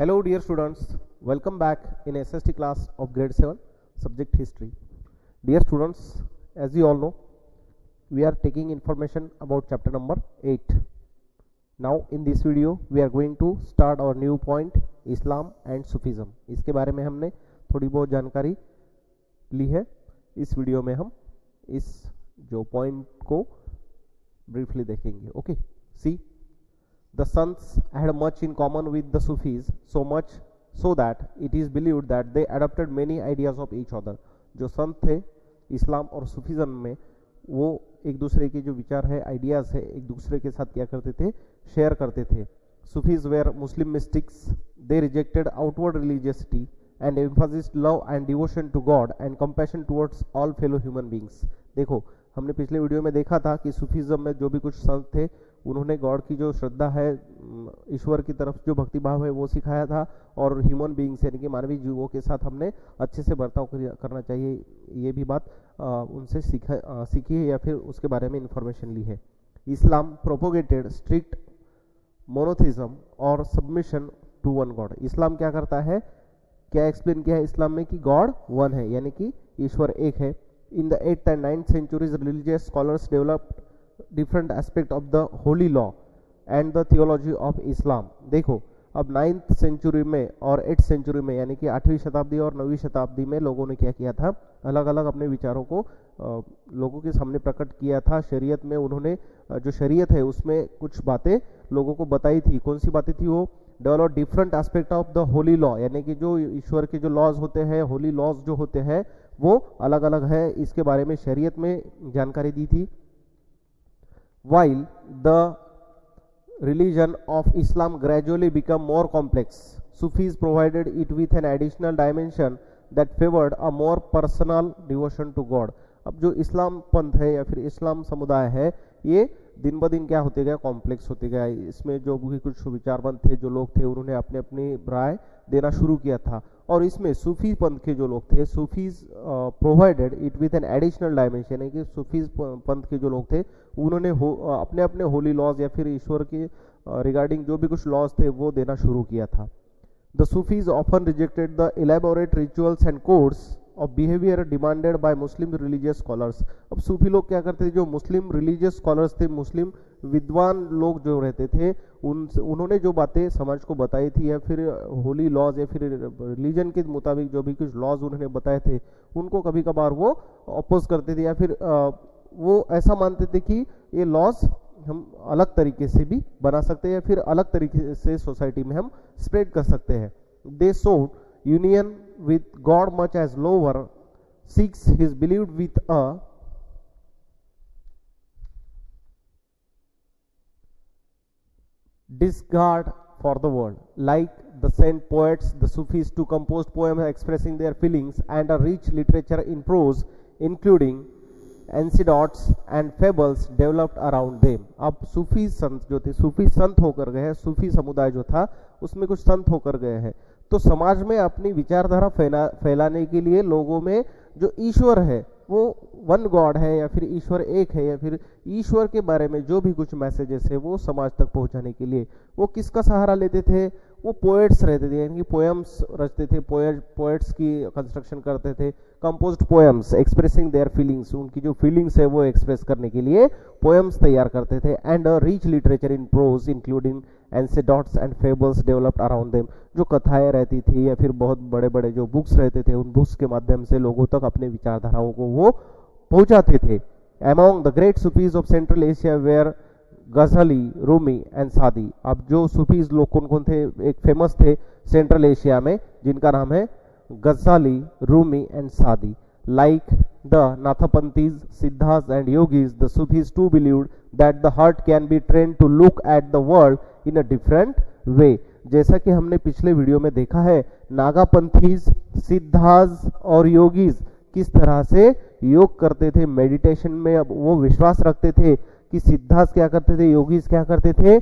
Hello dear students, welcome back in SST class of grade 7 subject history. Dear students, as you all know, we are taking information about chapter number 8. Now in this video we are going to start our new point Islam and Sufism. इसके बारे में हमने थोड़ी बहुत जानकारी ली है. इस video में हम इस जो पॉइंट को ब्रीफली देखेंगे. Okay, see the Sants had much in common with the Sufis, so much so that it is believed that they adopted many ideas of each other. जो संत थे इस्लाम और सूफीज़म में, वो एक दूसरे के जो विचार है, आइडियाज़ है, एक दूसरे के साथ क्या करते थे, शेयर करते थे. Sufis were Muslim mystics. They rejected outward religiosity and emphasized love and devotion to God and compassion towards all fellow human beings. देखो, हमने पिछले वीडियो में देखा था कि सूफीज़म में जो भी कुछ संत थे उन्होंने गॉड की जो श्रद्धा है, ईश्वर की तरफ जो भक्तिभाव है वो सिखाया था, और ह्यूमन बीइंग्स यानी कि मानवीय जीवों के साथ हमने अच्छे से बर्ताव करना चाहिए, ये भी बात उनसे सीखी है या फिर उसके बारे में इंफॉर्मेशन ली है. इस्लाम प्रोपोगेटेड स्ट्रिक्ट मोनोथिज्म और सबमिशन टू वन गॉड. इस्लाम क्या करता है, क्या एक्सप्लेन किया है इस्लाम में कि गॉड वन है, यानी कि ईश्वर एक है. In the 8th and 9th centuries, religious scholars developed different aspect of the holy law and the theology of Islam. देखो, अब 9th सेंचुरी में और 8th सेंचुरी में यानी कि 8वीं शताब्दी और 9वीं शताब्दी में लोगों ने क्या किया था, अलग अलग अपने विचारों को लोगों के सामने प्रकट किया था. शरीयत में उन्होंने जो शरीयत है उसमें कुछ बातें लोगों को बताई थी. कौन सी बातें थी वो? Develop different aspect of the Holi law, यानी कि जो ईश्वर के जो लॉज होते हैं, होली लॉज जो होते हैं वो अलग अलग है, इसके बारे में शरीयत में जानकारी दी थी. While the religion of Islam gradually become more complex, Sufis provided it with an additional dimension that favored a more personal devotion to God. अब जो इस्लाम पंथ है या फिर इस्लाम समुदाय है, ये दिन ब दिन क्या होते गया, कॉम्प्लेक्स होते गया. इसमें जो भी कुछ विचारवंत थे, जो लोग थे, उन्होंने अपने अपनी राय देना शुरू किया था, और इसमें सूफी पंथ के जो लोग थे, Sufis provided it with an additional dimension, है कि सूफीज पंथ के जो लोग थे उन्होंने अपने अपने होली लॉज या फिर ईश्वर के रिगार्डिंग जो भी कुछ लॉज थे वो देना शुरू किया था. The Sufis often rejected the elaborate rituals and codes of behaviour demanded by Muslim religious scholars. अब सूफी लोग क्या करते थे, जो मुस्लिम रिलीजियस स्कॉलर्स थे, मुस्लिम विद्वान लोग जो रहते थे, उन्होंने जो बातें समाज को बताई थी या फिर होली लॉज या फिर रिलीजन के मुताबिक जो भी कुछ लॉज उन्होंने बताए थे, उनको कभी कभार वो अपोज करते थे या फिर वो ऐसा मानते थे कि ये लॉज हम अलग तरीके से भी बना सकते हैं या फिर अलग तरीके से सोसाइटी में हम स्प्रेड कर सकते हैं. दे सोड union with God much as lower seeks his believed with a disregard for the world. Like the saint poets, the Sufis too composed poems expressing their feelings and a rich literature in prose, including anecdotes and fables developed around them. अब सूफी संत जो थे, सूफी संत होकर गए, सूफी समुदाय जो था उसमें कुछ संत होकर गए हैं, तो समाज में अपनी विचारधारा फैलाने के लिए लोगों में जो ईश्वर है वो वन गॉड है या फिर ईश्वर एक है या फिर ईश्वर के बारे में जो भी कुछ मैसेजेस है वो समाज तक पहुंचाने के लिए वो किसका सहारा लेते थे, वो पोएट्स रहते थे, यानी कि पोएम्स रचते थे, पोएट्स की कंस्ट्रक्शन करते थे, composed poems expressing their feelings, उनकी जो फीलिंग्स है वो एक्सप्रेस करने के लिए पोएम्स तैयार करते थे. And rich literature in prose including anecdotes and fables developed around them. जो कथाएं रहती थी या फिर बहुत बड़े बड़े जो बुक्स रहते थे, उन बुक्स के माध्यम से लोगों तक अपने विचारधाराओं को वो पहुंचाते थे. Among the great Sufis of Central Asia were Ghazali, Rumi and Saadi. अब जो सूफीज लोग कौन कौन थे, एक फेमस थे सेंट्रल एशिया में जिनका नाम है Ghazali, Rumi and Saadi. Like the Nathpanthis, Siddhas and yogis, the Sufis too believed that the heart can be trained to look at the world in a different way. जैसा कि हमने पिछले वीडियो में देखा है, नागापंथीज, सिद्धास और योगीज किस तरह से योग करते थे, मेडिटेशन में अब वो विश्वास रखते थे कि सिद्धास क्या करते थे, योगीज क्या करते थे,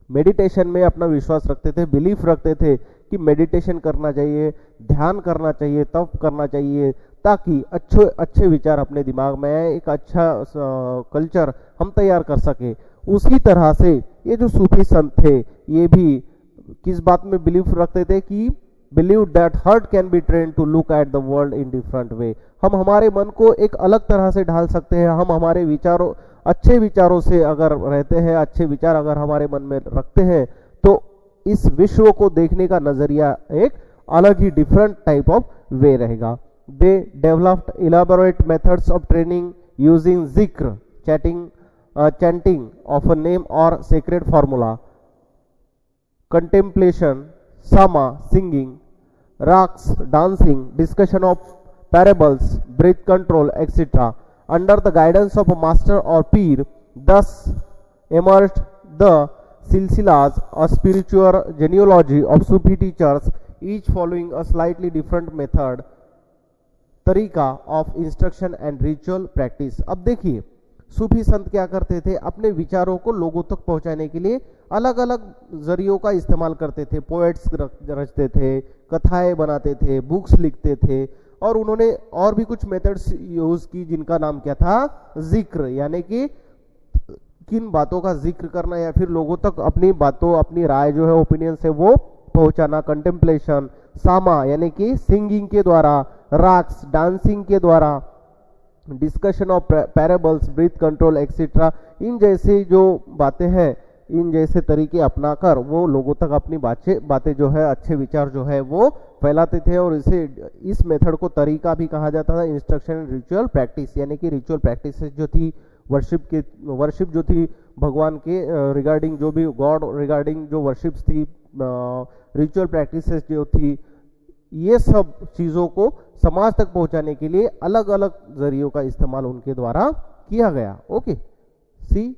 मेडिटेशन में अपना विश्वास रखते थे, बिलीफ रखते थे कि मेडिटेशन करना चाहिए, ध्यान करना चाहिए, तप करना चाहिए, ताकि अच्छे विचार अपने दिमाग में आए, एक अच्छा कल्चर हम तैयार कर सके. उसी तरह से ये जो सूफी संत थे ये भी किस बात में बिलीव रखते थे कि believe that heart can be train to look at the world in different way. हम हमारे मन को एक अलग तरह से ढाल सकते हैं। हम हमारे विचारों, अच्छे विचारों से अगर रहते हैं, अच्छे विचार अगर हमारे मन में रखते हैं, तो इस विश्व को देखने का नजरिया एक अलग ही डिफरेंट टाइप ऑफ वे रहेगा। They developed elaborate methods of training using जिक्र, chanting of a name or sacred formula, contemplation, sama, singing, raqs, dancing, discussion of parables, breath control, etc. Under the guidance of a master or peer, thus emerged the silsilas, a spiritual genealogy of Sufi teachers, each following a slightly different method, तरीका of instruction and ritual practice. अब देखिए सूफी संत क्या करते थे, अपने विचारों को लोगों तक पहुंचाने के लिए अलग अलग जरियों का इस्तेमाल करते थे। पोएट्स रचते थे, कथाएं बनाते थे, बुक्स लिखते थे, और उन्होंने और भी कुछ मेथड्स यूज की जिनका नाम क्या था, जिक्र, यानी कि किन बातों का जिक्र करना या फिर लोगों तक अपनी बातों, अपनी राय जो है, ओपिनियन से वो पहुंचाना। कंटेम्पलेशन, सामा यानी कि सिंगिंग के द्वारा, राक्स डांसिंग के द्वारा, discussion of parables, breath control etcetera, इन जैसे जो बातें हैं, इन जैसे तरीके अपनाकर वो लोगों तक अपनी बातें जो है, अच्छे विचार जो है वो फैलाते थे। और इस मेथड को तरीका भी कहा जाता था, इंस्ट्रक्शन रिचुअल प्रैक्टिस, यानी कि रिचुअल प्रैक्टिस जो थी, वर्शिप जो थी भगवान के रिगार्डिंग, जो भी गॉड रिगार्डिंग जो वर्शिप्स थी, रिचुअल प्रैक्टिसेस जो थी, ये सब चीजों को समाज तक पहुंचाने के लिए अलग अलग जरियों का इस्तेमाल उनके द्वारा किया गया। ओके, सी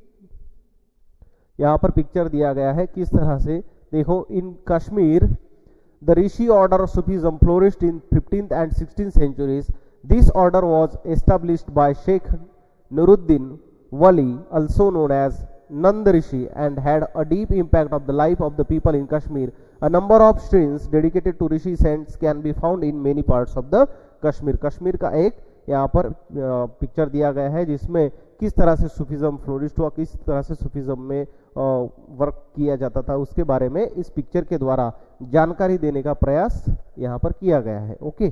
यहां पर पिक्चर दिया गया है किस तरह से, देखो, in Kashmir the Rishi order of Sufism flourished in 15th and 16th centuries. This order was established by Sheikh Nuruddin Wali, also known as Nand Rishi, and had a deep impact of the life of the people in Kashmir. A number of shrines dedicated to Rishi saints can be found in many parts of the Kashmir. Kashmir का एक यहाँ पर picture दिया गया है जिसमें किस तरह से सूफीज्म फ्लोरिस्ट हुआ, किस तरह से सूफीज्म में वर्क किया जाता था, उसके बारे में इस पिक्चर के द्वारा जानकारी देने का प्रयास यहाँ पर किया गया है। ओके,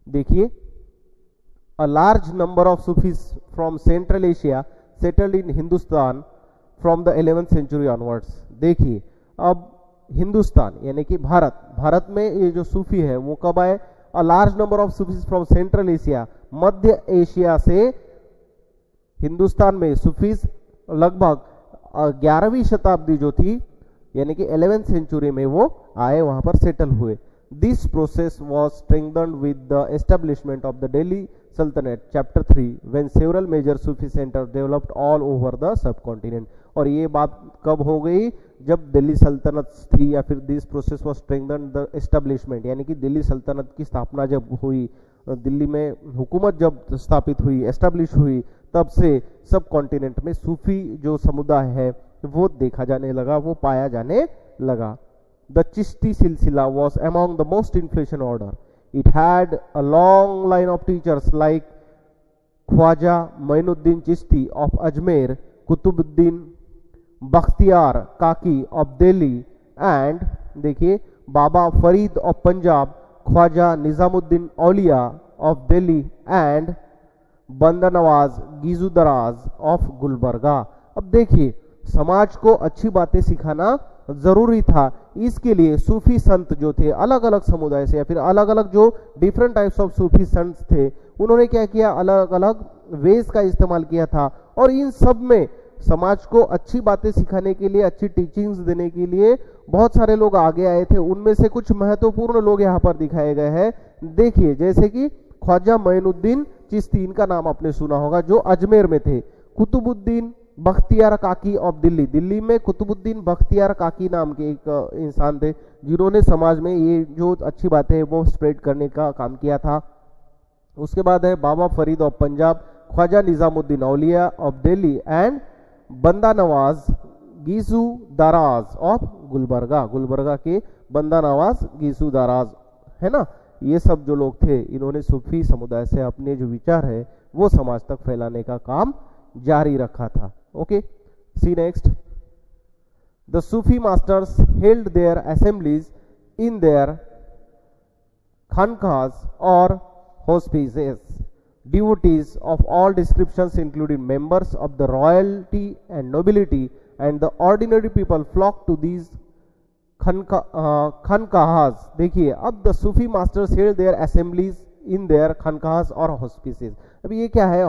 देखिए, a large number of Sufis from Central Asia settled in Hindustan from the 11th century onwards. देखिए, अब हिंदुस्तान यानी कि भारत में ये जो सूफी है वो कब आए, a large number of Sufis from central Asia, Madhya Asia से हिंदुस्तान में सूफीज लगभग 11वीं शताब्दी जो थी, यानी कि 11th सेंचुरी में वो आए, वहां पर सेटल हुए। This process was strengthened with the establishment of the Delhi sultanate, chapter 3, when several major Sufi centres developed all over the subcontinent. और ये बात कब हो गई, जब दिल्ली सल्तनत थी, या फिर this process was strengthened the establishment, यानी कि दिल्ली सल्तनत की स्थापना जब हुई, दिल्ली में हुकूमत जब स्थापित हुई, एस्टेब्लिश हुई, तब से सब कॉन्टिनेंट में सूफी जो समुदाय है वो देखा जाने लगा, वो पाया जाने लगा। द चिश्ती सिलसिला was among the most influential order. It had a long line of teachers like Khwaja Mainuddin Chishti of Ajmer, Kutubuddin Bakhtiyar Kaki of Delhi, and देखिए बाबा Farid of Punjab, Khwaja Nizamuddin Auliya of Delhi, and बंदा नवाज गीजू दराज of Gulbarga. अब देखिए, समाज को अच्छी बातें सिखाना जरूरी था, इसके लिए सूफी संत जो थे अलग अलग समुदाय से, या फिर अलग अलग जो डिफरेंट टाइप्स ऑफ सूफी संत थे, उन्होंने क्या किया, अलग अलग वेज का इस्तेमाल किया था, और इन सब में समाज को अच्छी बातें सिखाने के लिए, अच्छी टीचिंग्स देने के लिए बहुत सारे लोग आगे आए थे। उनमें से कुछ महत्वपूर्ण लोग यहाँ पर दिखाए गए हैं। देखिए, जैसे कि ख्वाजा मोइनुद्दीन चिश्ती, इनका नाम आपने सुना होगा, जो अजमेर में थे। कुतुबुद्दीन बख्तियार काकी ऑफ दिल्ली, दिल्ली में कुतुबुद्दीन बख्तियार काकी नाम के एक इंसान थे, जिन्होंने समाज में ये जो अच्छी बातें हैं वो स्प्रेड करने का काम किया था। उसके बाद है Baba Farid of Punjab, Khwaja Nizamuddin Auliya of Delhi, and Banda Nawaz Gisu Daraz of Gulbarga, Gulbarga के बंदा नवाज गीसू दाराज, है ना। ये सब जो लोग थे, इन्होंने सूफी समुदाय से अपने जो विचार है वो समाज तक फैलाने का काम जारी रखा था। Okay, see next. The Sufi masters held their assemblies in their khanqahs or hospices. Devotees of all descriptions, including members of the royalty and nobility and the ordinary people, flocked to these khanqahas. देखिए, अब the Sufi masters held their assemblies in their khanqahas और hospices. अभी ये क्या है?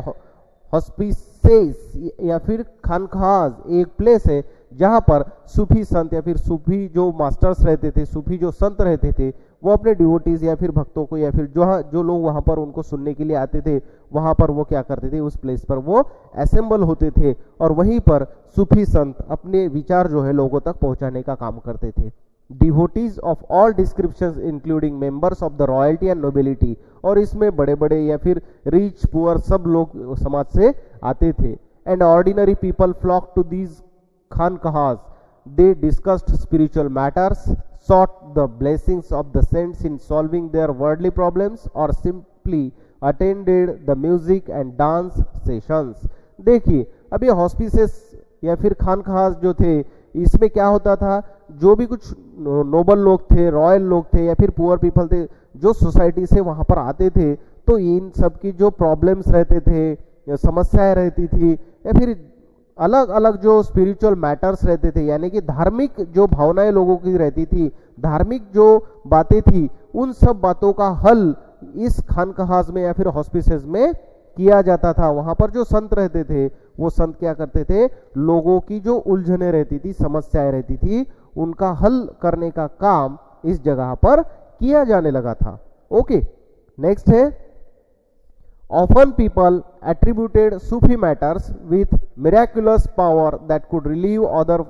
हॉस्पिसेस या फिर खानखाज एक प्लेस है जहां पर सूफी संत या फिर सूफी जो मास्टर्स रहते थे, सूफी जो संत रहते थे, वो अपने डिवोटीज या फिर भक्तों को या फिर जो लोग वहां पर उनको सुनने के लिए आते थे, वहां पर वो क्या करते थे? उस प्लेस पर वो असेंबल होते थे और वहीं पर सूफी संत अपने विचार जो है लोगों तक पहुंचाने का काम करते थे. Devotees of all descriptions including members of the royalty and nobility, और इसमें बड़े बड़े या फिर रिच पुअर सब लोग समाज से आते थे. And ordinary people flock to these khanqahs. They discussed spiritual matters, sought the blessings of the saints in solving their worldly problems, or simply attended the music and dance sessions. देखिए, अब ये हॉस्पिसेस या फिर खानखास जो थे, इसमें क्या होता था? जो भी कुछ नोबल लोग थे, रॉयल लोग थे या फिर पुअर पीपल थे, जो सोसाइटी से वहां पर आते थे, तो इन सब की जो प्रॉब्लम्स रहते थे, समस्याएं रहती थी या फिर अलग अलग जो स्पिरिचुअल मैटर्स रहते थे, यानी कि धार्मिक जो भावनाएं लोगों की रहती थी, धार्मिक जो बातें थी, उन सब बातों का हल इस खानकाहास में या फिर हॉस्पिसेस में किया जाता था. वहां पर जो संत रहते थे, वो संत क्या करते थे? लोगों की जो उलझने रहती थी, समस्याएं रहती थी, उनका हल करने का काम इस जगह पर किया जाने लगा था. ओके, नेक्स्ट है, often people attributed Sufi matters with miraculous power that could relieve other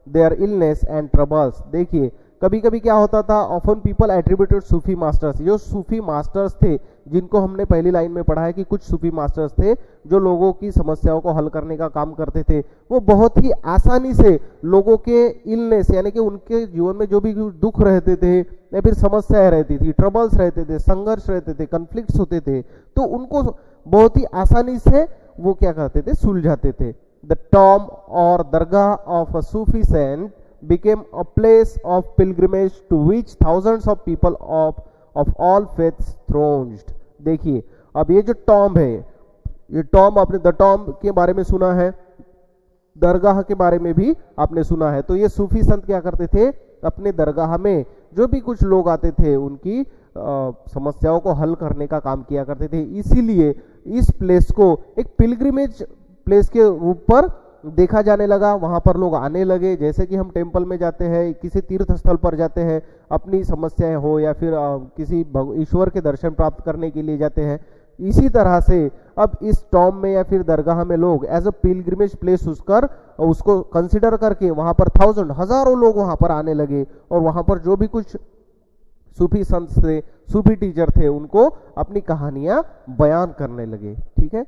their illness and troubles. देखिए, कभी कभी क्या होता था? often people attributed Sufi masters, जो सूफी मास्टर्स थे, जिनको हमने पहली लाइन में पढ़ा है कि कुछ सूफी मास्टर्स थे जो लोगों की समस्याओं को हल करने का काम करते थे, वो बहुत ही आसानी से लोगों के इलनेस यानी कि उनके जीवन में जो भी दुख रहते थे या फिर समस्याएं रहती थी, ट्रबल्स रहते थे, संघर्ष रहते थे, कन्फ्लिक्ट्स होते थे, तो उनको बहुत ही आसानी से वो क्या करते थे? सुलझाते थे. द टॉम और dargah of a Sufi saint became a place of pilgrimage to which thousands of people of all faiths thronged. देखिए, अब ये जो टॉम है, ये टॉम आपने द टॉम के बारे में सुना है, दरगाह के बारे में भी आपने सुना है. तो ये सूफी संत क्या करते थे? अपने दरगाह में जो भी कुछ लोग आते थे, उनकी समस्याओं को हल करने का काम किया करते थे. इसीलिए इस प्लेस को एक पिलग्रिमेज प्लेस के रूप पर देखा जाने लगा. वहां पर लोग आने लगे, जैसे कि हम टेंपल में जाते हैं, किसी तीर्थ स्थल पर जाते हैं, अपनी समस्याएं हो या फिर किसी ईश्वर के दर्शन प्राप्त करने के लिए जाते हैं. इसी तरह से अब इस टॉम में या फिर दरगाह में लोग एज अ पिलग्रिमेज प्लेस उसको कंसिडर करके वहां पर हजारों लोग वहां पर आने लगे और वहां पर जो भी कुछ सूफी संत थे, सूफी टीचर थे, उनको अपनी कहानियां बयान करने लगे. ठीक है,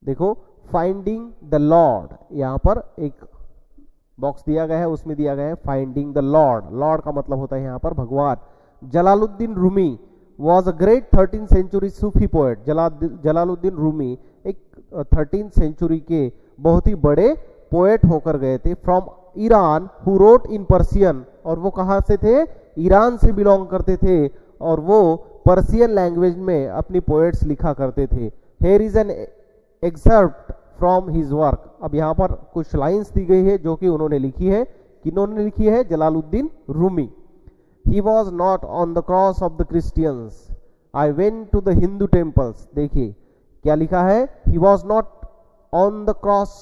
देखो, फाइंडिंग द लॉर्ड, यहां पर एक बॉक्स दिया गया है, उसमें दिया गया है फाइंडिंग द लॉर्ड. लॉर्ड का मतलब होता है यहां पर भगवान. Jalaluddin Rumi was a great 13th century Sufi poet. Jalaluddin Rumi एक 13th सेंचुरी के बहुत ही बड़े पोएट होकर गए थे. From Iran, who wrote in Persian, और वो कहां से थे? ईरान से बिलोंग करते थे और वो पर्सियन लैंग्वेज में अपनी पोएट्स लिखा करते थे. Here is an excerpt from his work. अब यहाँ पर कुछ लाइंस दी गई है जो कि उन्होंने लिखी है. किन्होंने लिखी है? Jalaluddin Rumi. He was not on the cross of the Christians. I went to the Hindu temples. देखिए क्या लिखा है? He was not on the cross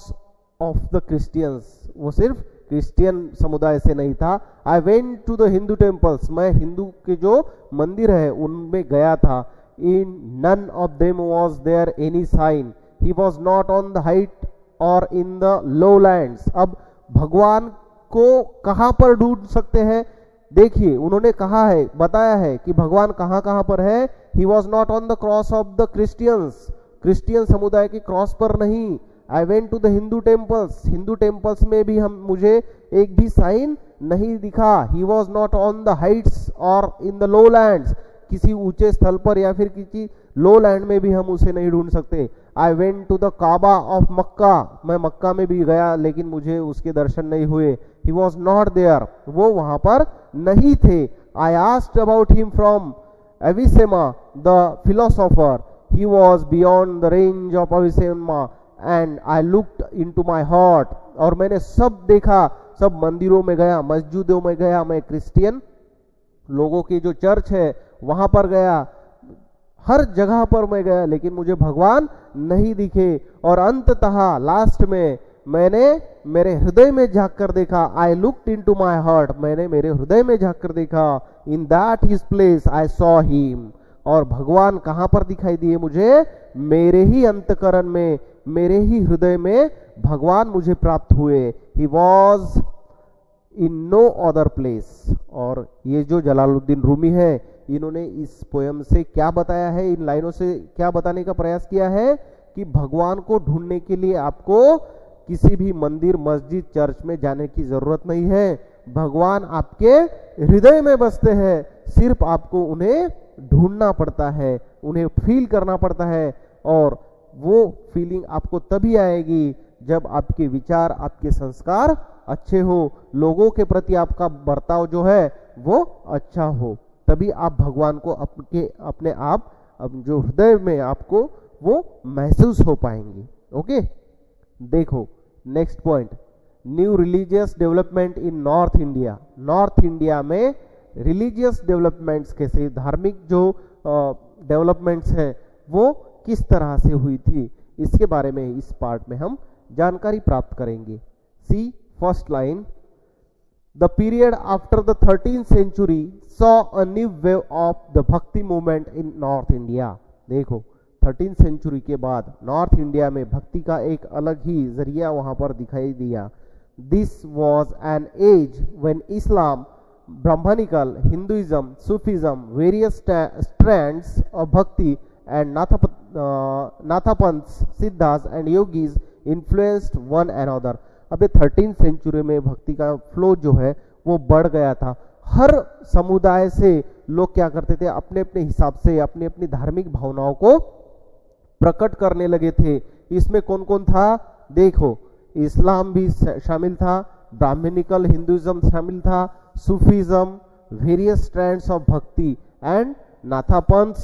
of the Christians. वो सिर्फ क्रिश्चियन समुदाय से नहीं था. I went to the Hindu temples. मैं हिंदू के जो मंदिर है उनमें गया था. In none of them was there any sign. He was not on the height or in the lowlands. अब भगवान को कहां पर ढूंढ सकते हैं? देखिए, उन्होंने कहा है, बताया है कि भगवान कहां कहां पर है. He was not on the cross of the Christians. Christian समुदाय के क्रॉस पर नहीं. I went to the Hindu temples. Hindu temples में भी मुझे एक भी साइन नहीं दिखा. He was not on the heights और इन द लो लैंड्स. किसी ऊंचे स्थल पर या फिर किसी लो लैंड में भी हम उसे नहीं ढूंढ सकते. I went to the Kaaba of Mecca, मैं मक्का में भी गया लेकिन मुझे उसके दर्शन नहीं हुए। ही वॉज नॉट देयर, वो वहां पर नहीं थे। I asked about him from Avicenna the philosopher, he was beyond the range of Avicenna and I looked into my heart, और मैंने सब देखा, सब मंदिरों में गया, मस्जिदों में गया, मैं क्रिश्चियन लोगों की जो चर्च है वहां पर गया, हर जगह पर मैं गया लेकिन मुझे भगवान नहीं दिखे। और अंततः लास्ट में मैंने मेरे हृदय में झांक कर देखा, I looked into my heart, मैंने मेरे हृदय में झांक कर देखा। In that his place I saw him, और भगवान कहां पर दिखाई दिए मुझे? मेरे ही अंतकरण में, मेरे ही हृदय में भगवान मुझे प्राप्त हुए। He was in no other place. और ये जो जलालुद्दीन रूमी है, इन्होंने इस पोयम से क्या बताया है, इन लाइनों से क्या बताने का प्रयास किया है कि भगवान को ढूंढने के लिए आपको किसी भी मंदिर, मस्जिद, चर्च में जाने की जरूरत नहीं है। भगवान आपके हृदय में बसते हैं, सिर्फ आपको उन्हें ढूंढना पड़ता है, उन्हें फील करना पड़ता है। और वो फीलिंग आपको तभी आएगी जब आपके विचार, आपके संस्कार अच्छे हो, लोगों के प्रति आपका बर्ताव जो है वो अच्छा हो, तभी आप भगवान को अपने आप जो हृदय में आपको वो महसूस हो पाएंगे। ओके, देखो next point, new religious development in north India. North India में रिलीजियस डेवलपमेंट्स कैसे, धार्मिक जो डेवलपमेंट्स है वो किस तरह से हुई थी, इसके बारे में इस पार्ट में हम जानकारी प्राप्त करेंगे। See first line, the period after the 13th century saw a new wave of the bhakti movement in north India. देखो 13th century के बाद नॉर्थ इंडिया में भक्ति का एक अलग ही जरिया वहां पर दिखाई दिया। This was an age when Islam, Brahmanical, Hinduism, Sufism, various strands of bhakti and Nathpanths, Siddhas and yogis influenced one another. अब 13th century में भक्ति का फ्लो जो है वो बढ़ गया था। हर समुदाय से लोग क्या करते थे, अपने अपने हिसाब से अपनी अपनी धार्मिक भावनाओं को प्रकट करने लगे थे। इसमें कौन कौन था? देखो, इस्लाम भी शामिल था, ब्राह्मणिकल हिंदुइज्म शामिल था, सूफिज्म, वेरियस स्ट्रैंड्स ऑफ भक्ति एंड नाथापंथ्स,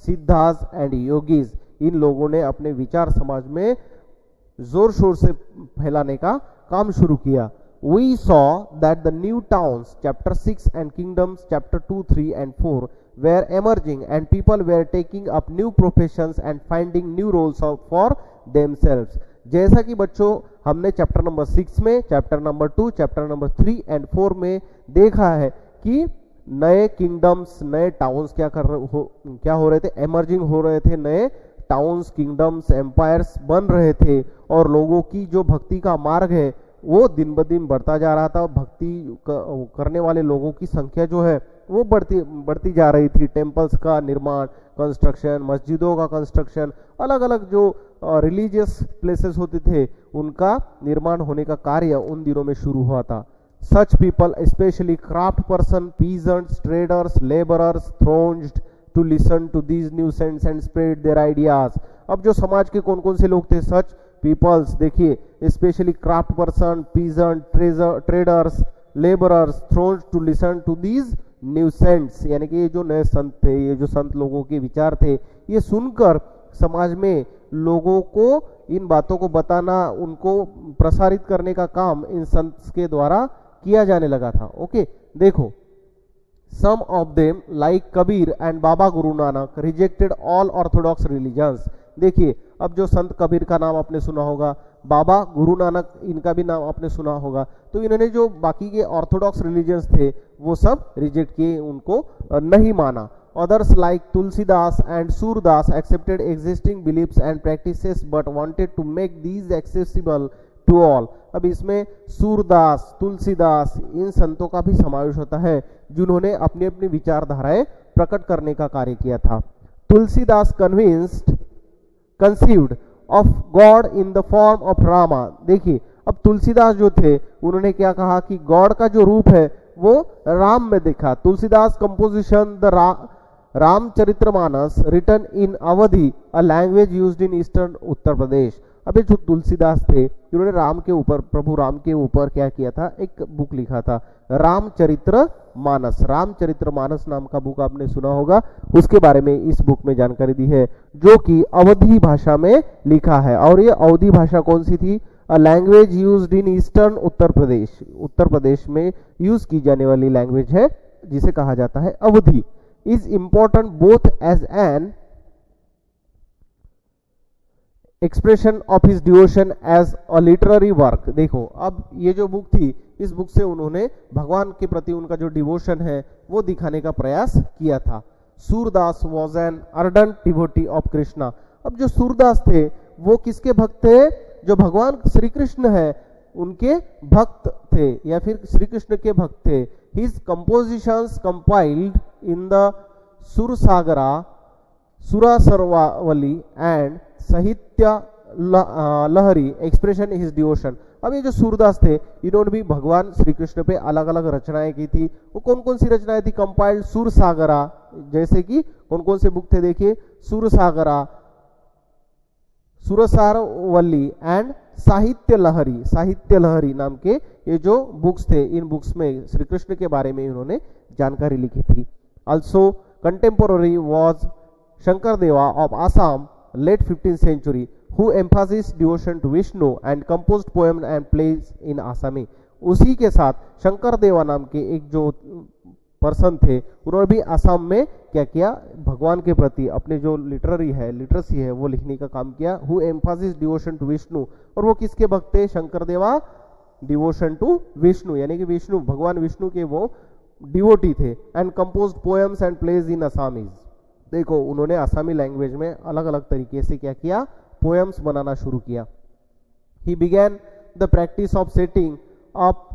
सिद्धास एंड योगीज। इन लोगों ने अपने विचार समाज में जोर शोर से फैलाने का काम शुरू किया। We saw that the new towns, chapter 6 and kingdoms, chapter 2, 3 and 4 were emerging and people were taking up new professions and finding new roles for themselves। जैसा कि बच्चों हमने चैप्टर नंबर 6 में, chapter number 2, chapter number 3 and 4 में देखा है कि नए किंगडम्स, नए टाउन्स क्या हो रहे थे, एमर्जिंग हो रहे थे, नए टाउन्स, किंगडम्स, एम्पायर्स बन रहे थे और लोगों की जो भक्ति का मार्ग है वो दिन ब दिन बढ़ता जा रहा था। भक्ति करने वाले लोगों की संख्या जो है वो बढ़ती जा रही थी। टेम्पल्स का निर्माण, कंस्ट्रक्शन, मस्जिदों का कंस्ट्रक्शन, अलग अलग जो रिलीजियस प्लेसेस होते थे उनका निर्माण होने का कार्य उन दिनों में शुरू हुआ था। Such people, specially craft person, peasants, traders, labourers, thronged to listen to these new saints and spread their ideas. अब जो समाज के कौन कौन से लोग थे? सच पीपल्स, देखिए, specially craft person, peasant, traders, labourers, thronged to listen to these new saints, यानी कि ये जो नए संत थे, ये जो संत लोगों के विचार थे, ये सुनकर समाज में लोगों को इन बातों को बताना, उनको प्रसारित करने का काम इन संत के द्वारा किया जाने लगा था। ओके, देखो, some of them like Kabir and Baba Guru Nanak rejected all orthodox religions. देखिए, अब जो संत कबीर का नाम आपने सुना होगा, बाबा गुरु नानक इनका भी नाम आपने सुना होगा, तो इन्होंने जो बाकी के ऑर्थोडॉक्स रिलीजन्स थे वो सब रिजेक्ट किए, उनको नहीं माना। Others like Tulsidas and Surdas accepted existing beliefs and practices but wanted to make these accessible to all। अब इसमें सूरदास, तुलसीदास, इन संतों का भी समावेश होता है जिन्होंने अपनी अपनी विचारधाराएं प्रकट करने का कार्य किया था। Tulsidas conceived of God in the form of Rama। देखिए, अब तुलसीदास जो थे उन्होंने क्या कहा कि गॉड का जो रूप है वो राम में देखा। Tulsidas composition Ramcharitmanas written in Awadhi, a language used in eastern Uttar Pradesh. अब ये जो तुलसीदास थे इन्होंने राम के ऊपर, प्रभु राम के ऊपर क्या किया था, एक बुक लिखा था रामचरितमानस। रामचरितमानस नाम का बुक आपने सुना होगा, उसके बारे में इस बुक में जानकारी दी है, जो कि अवधी भाषा में लिखा है। और ये अवधी भाषा कौन सी थी, a language used in eastern Uttar Pradesh, Uttar Pradesh में यूज की जाने वाली लैंग्वेज है जिसे कहा जाता है Awadhi. Is important both as an expression of his devotion as a literary work. देखो अब ये जो बुक थी, इस बुक से उन्होंने भगवान के प्रति उनका जो डिवोशन है वो दिखाने का प्रयास किया था। Surdas was an ardent devotee of Krishna. अब जो सूरदास थे वो किसके भक्त थे, जो भगवान श्री कृष्ण है उनके भक्त थे या फिर श्री कृष्ण के भक्त थे। His compositions compiled in the Sursagar, Sursaravali and Sahitya Lahari expression his devotion. अब ये जो सूरदास थे इन्होंने भी भगवान श्री कृष्ण पे अलग अलग रचनाएं की थी। वो कौन कौन सी रचनाएं थी, कंपाइल्ड सुरसागरा, जैसे कि कौन कौन से बुक थे देखिए, सुरसागरा, सुरसारवल्ली एंड साहित्य लहरी। साहित्य लहरी नाम के ये जो बुक्स थे, इन बुक्स में श्री कृष्ण के बारे में इन्होंने जानकारी लिखी थी। ऑल्सो कंटेम्पोररी वॉज शंकर देवा of Assam, late 15th century, who emphasized devotion to Vishnu and composed poems and plays in Asami। उसी के साथ शंकर देवा नाम के एक जो पर्सन थे उन्होंने भी आसाम में क्या किया, भगवान के प्रति अपने जो लिटरेसी है वो लिखने का काम किया। who emphasized devotion to Vishnu, और वो किसके भक्त थे, शंकर देवा डिवोशन टू विष्णु, यानी कि विष्णु, भगवान विष्णु के वो डिवोटी थे। And composed poems and plays in Assamese. देखो उन्होंने आसामी लैंग्वेज में अलग अलग तरीके से क्या किया, पोएम्स बनाना शुरू किया। He began the practice of setting up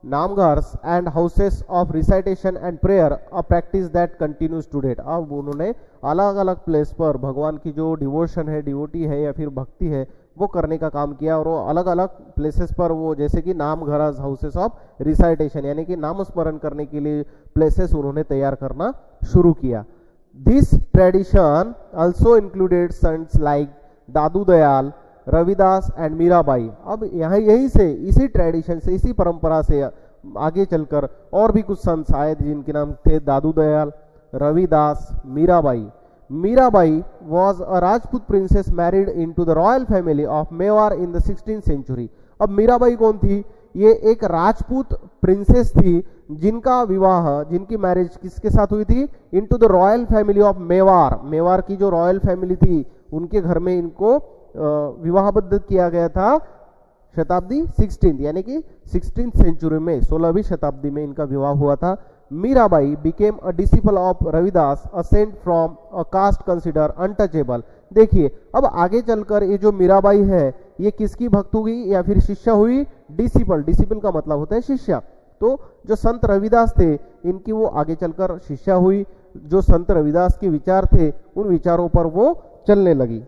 namghars and houses of recitation and prayer, a practice that continues to date. अब उन्होंने अलग अलग प्लेस पर भगवान की जो डिवोशन है, डिवोटी है या फिर भक्ति है वो करने का काम किया। और वो अलग अलग प्लेसेस पर वो, जैसे कि नामघर्स, हाउसेस ऑफ रिसाइटेशन, यानी कि नाम स्मरण करने के लिए प्लेसेस उन्होंने तैयार करना शुरू किया। This tradition also included saints like Dadu Dayal, Ravidas and Mirabai. अब यहाँ यहीं से, इसी ट्रेडिशन से, इसी परंपरा से आगे चलकर और भी कुछ संत आए जिनके नाम थे दादू Dayal, Ravidas, Mirabai. Mirabai was a Rajput princess married into the royal family of Mewar in the 16th century। अब मीराबाई कौन थी, ये एक राजपूत प्रिंसेस थी जिनका विवाह, जिनकी मैरिज किसके साथ हुई थी, into the royal family of Mewar. Mewar की जो रॉयल फैमिली थी उनके घर में इनको विवाहबद्ध किया गया था शताब्दी 16, यानी कि 16th सेंचुरी में, 16वीं शताब्दी में इनका विवाह हुआ था। Mirabai became a disciple of Ravidas, a saint from a caste consider untouchable. देखिए अब आगे चलकर ये जो मीराबाई है ये किसकी भक्त हुई या फिर शिष्या हुई, डिसिपल। डिसिपल का मतलब होता है शिष्या। तो जो संत रविदास थे इनकी वो आगे चलकर शिष्या हुई। जो संत रविदास के विचार थे उन विचारों पर वो चलने लगी।